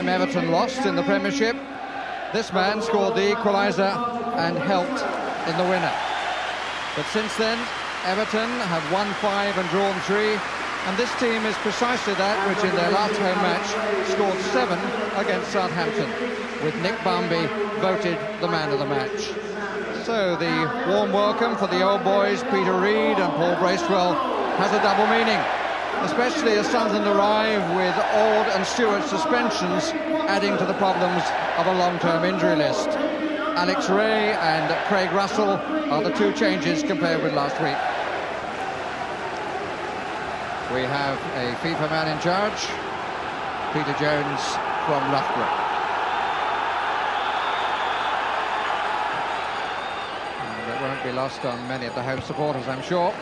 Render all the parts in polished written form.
Everton lost in the Premiership, this man scored the equaliser and helped in the winner. But since then, Everton have won 5 and drawn 3, and this team is precisely that which in their last home match scored 7 against Southampton, with Nick Bambi voted the man of the match. So the warm welcome for the old boys, Peter Reid and Paul Bracewell, has a double meaning, especially as Sunderland arrive with Ord and Stewart suspensions, adding to the problems of a long-term injury list. Alex Ray and Craig Russell are the 2 changes compared with last week. We have a FIFA man in charge, Peter Jones from Loughborough. And it won't be lost on many of the home supporters, I'm sure,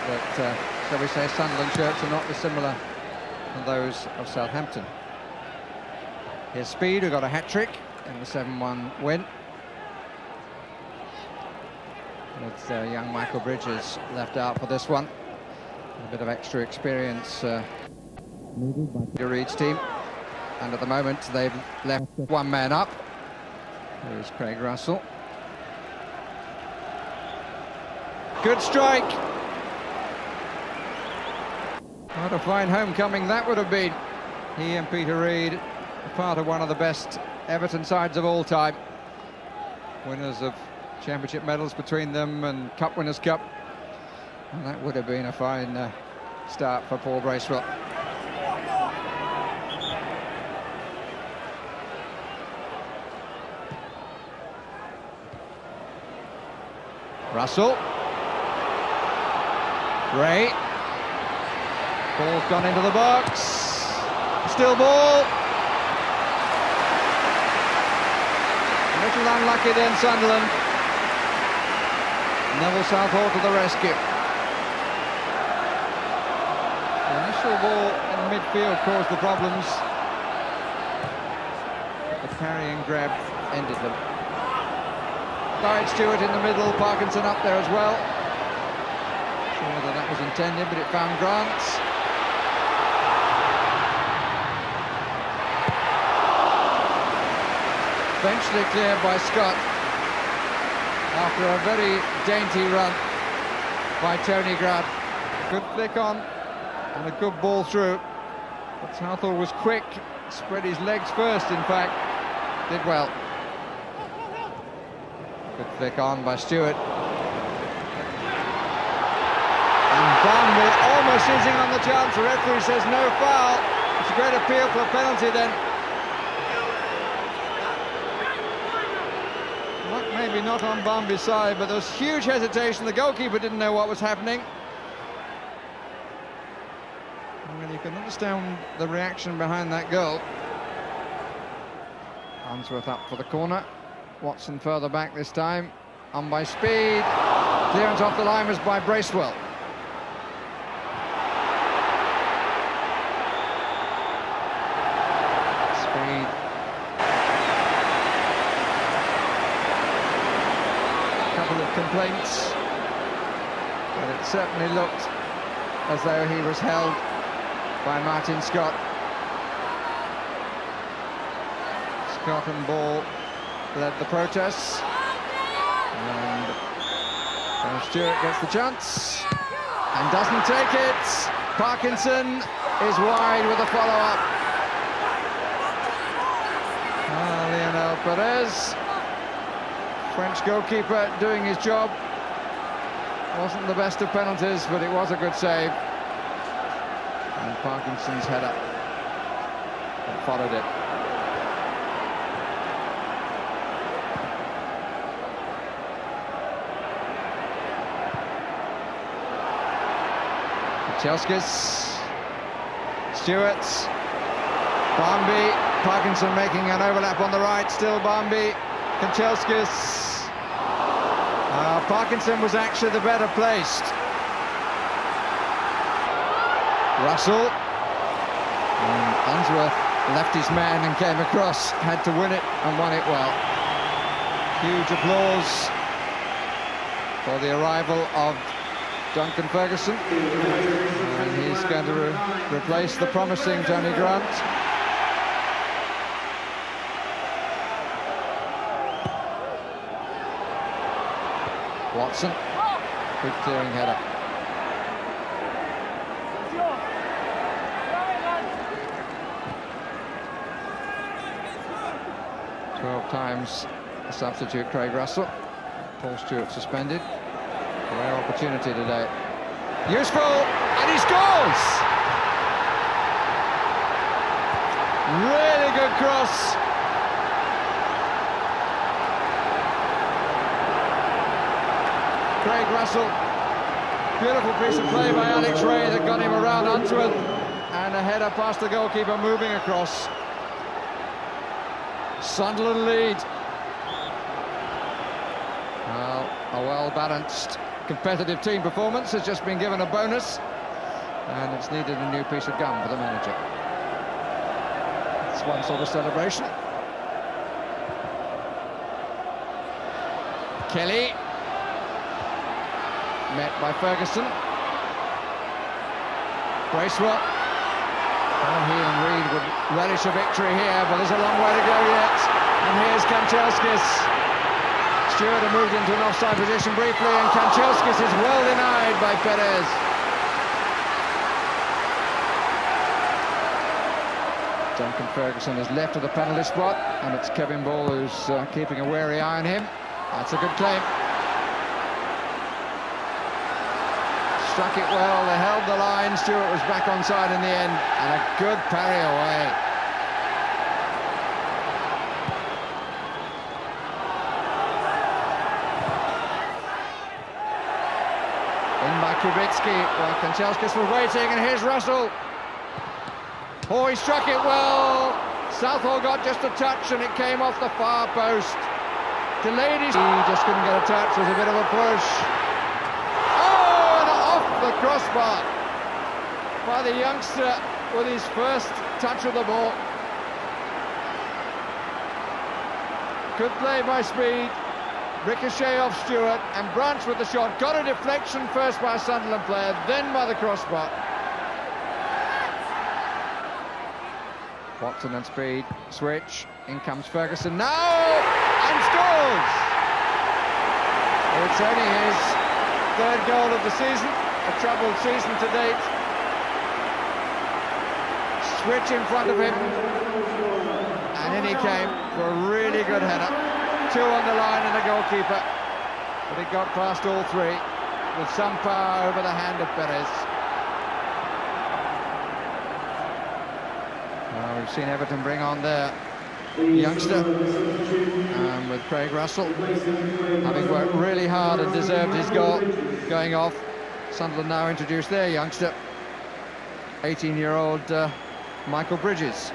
but shall we say, Sunderland shirts are not dissimilar from those of Southampton. Here's Speed, who got a hat-trick in the 7-1 win, with young Michael Bridges left out for this one. A bit of extra experience needed by Peter Reid's team, and at the moment they've left 1 man up. Here's Craig Russell. Good strike. What a fine homecoming that would have been. He and Peter Reid are part of one of the best Everton sides of all time. Winners of championship medals between them and Cup Winners' Cup. And that would have been a fine start for Paul Bracewell. Russell. Ray. Ball's gone into the box. Still ball. A little unlucky then, Sunderland. Neville Southall to the rescue. The initial ball in midfield caused the problems. The carry and grab ended them. Died Stewart in the middle, Parkinson up there as well. Not sure whether that was intended, but it found Grant. Eventually cleared by Scott after a very dainty run by Tony Grant. Good flick on and a good ball through, but Southall was quick, spread his legs first in fact, did well. Good flick on by Stewart. And Bambi almost seizing on the chance. The referee says no foul. It's a great appeal for a penalty then. Maybe not on Bambi's side, but there was huge hesitation. The goalkeeper didn't know what was happening. Well, you can understand the reaction behind that goal. Unsworth up for the corner. Watson further back this time. On by Speed. Clearance off the line was by Bracewell. Speed. Couple of complaints, but it certainly looked as though he was held by Martin Scott. Scott and Ball led the protests, and Stewart gets the chance and doesn't take it. Parkinson is wide with a follow-up. Lionel Perez, French goalkeeper, doing his job. Wasn't the best of penalties, but it was a good save. And Parkinson's header followed it. Chelskis, Stewart, Bambi, Parkinson making an overlap on the right, still Bambi, Kanchelskis. Parkinson was actually the better placed. Russell, and Unsworth left his man and came across, had to win it and won it well. Huge applause for the arrival of Duncan Ferguson, and he's going to replace the promising Tony Grant. Watson. Good clearing header. 12 times the substitute Craig Russell. Paul Stewart suspended. Rare opportunity today. Useful, and he scores! Really good cross. Craig Russell. Beautiful piece of play by Alex Ray that got him around Unsworth, and a header past the goalkeeper moving across. Sunderland lead. Well, a well-balanced, competitive team performance has just been given a bonus, and it's needed a new piece of gum for the manager. It's one sort of celebration. Kelly. Met by Ferguson. Bracewell. Oh, he and Reid would relish a victory here, but there's a long way to go yet. And here's Kanchelskis. Stewart had moved into an offside position briefly, and Kanchelskis is well denied by Perez. Duncan Ferguson is left of the penalty spot, and it's Kevin Ball who's keeping a wary eye on him. That's a good claim. Struck it well, they held the line, Stewart was back onside in the end, and a good parry away. In by Kubicki, well, Kanchelskis was waiting, and here's Russell. Oh, he struck it well. Southall got just a touch, and it came off the far post. Delayed his... He just couldn't get a touch, it was a bit of a push. The crossbar by the youngster with his first touch of the ball. Good play by Speed. Ricochet off Stewart, and Branch with the shot. Got a deflection first by a Sunderland player, then by the crossbar. Watson and Speed switch. In comes Ferguson now, and scores! It's only his third goal of the season. A troubled season to date. Switch in front of him, and in he came for a really good header. Two on the line and the goalkeeper, but he got past all three with some power over the hand of Perez. Well, we've seen Everton bring on their youngster, with Craig Russell having worked really hard and deserved his goal going off. Sunderland now introduced their youngster, 18-year-old Michael Bridges.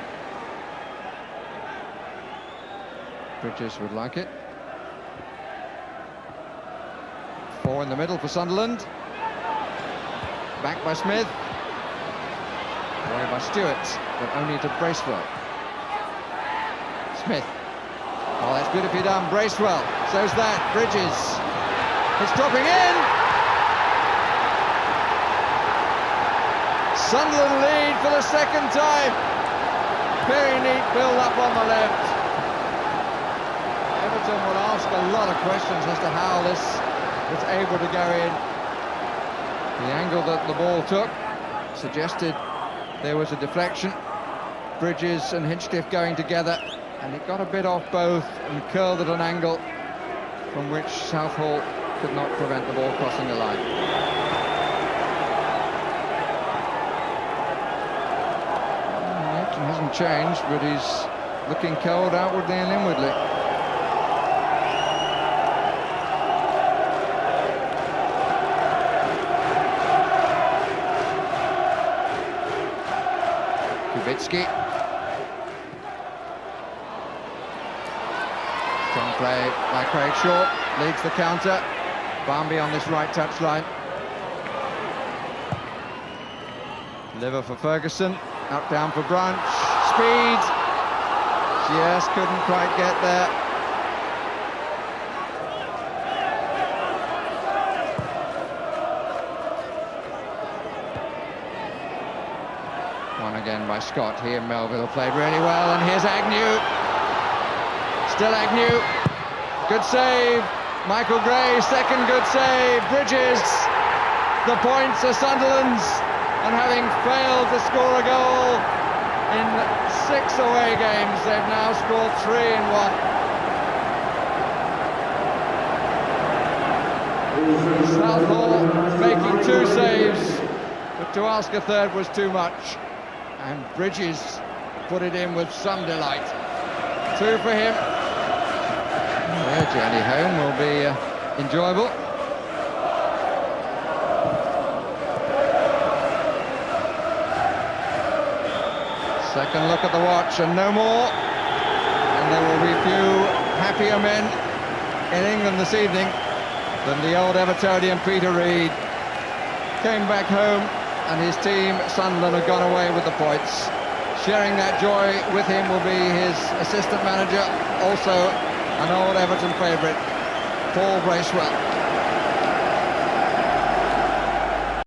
Bridges would like it. Four in the middle for Sunderland. Back by Smith. Away by Stewart, but only to Bracewell. Smith. Oh, that's beautifully done. Bracewell. So's that. Bridges. It's dropping in. Sunderland lead for the second time. Very neat build-up on the left. Everton will ask a lot of questions as to how this was able to go in. The angle that the ball took suggested there was a deflection. Bridges and Hinchcliffe going together, and it got a bit off both and curled at an angle from which Southall could not prevent the ball crossing the line. Hasn't changed, but he's looking cold outwardly and inwardly. Kubicki. Strong play by Craig Short, leads the counter. Barmby on this right touchline. Liver for Ferguson. Up down for Branch. Speed. Just couldn't quite get there. One again by Scott. He and Melville played really well, and here's Agnew. Still Agnew. Good save. Michael Gray, second good save. Bridges, the points are Sunderland's, and having failed to score a goal in 6 away games, they've now scored 3 in 1. Southall making 2 saves, but to ask a third was too much, and Bridges put it in with some delight. 2 for him. Their journey home will be enjoyable. Second look at the watch and no more. And there will be few happier men in England this evening than the old Evertonian Peter Reid. Came back home and his team, Sunderland, have gone away with the points. Sharing that joy with him will be his assistant manager, also an old Everton favourite, Paul Bracewell.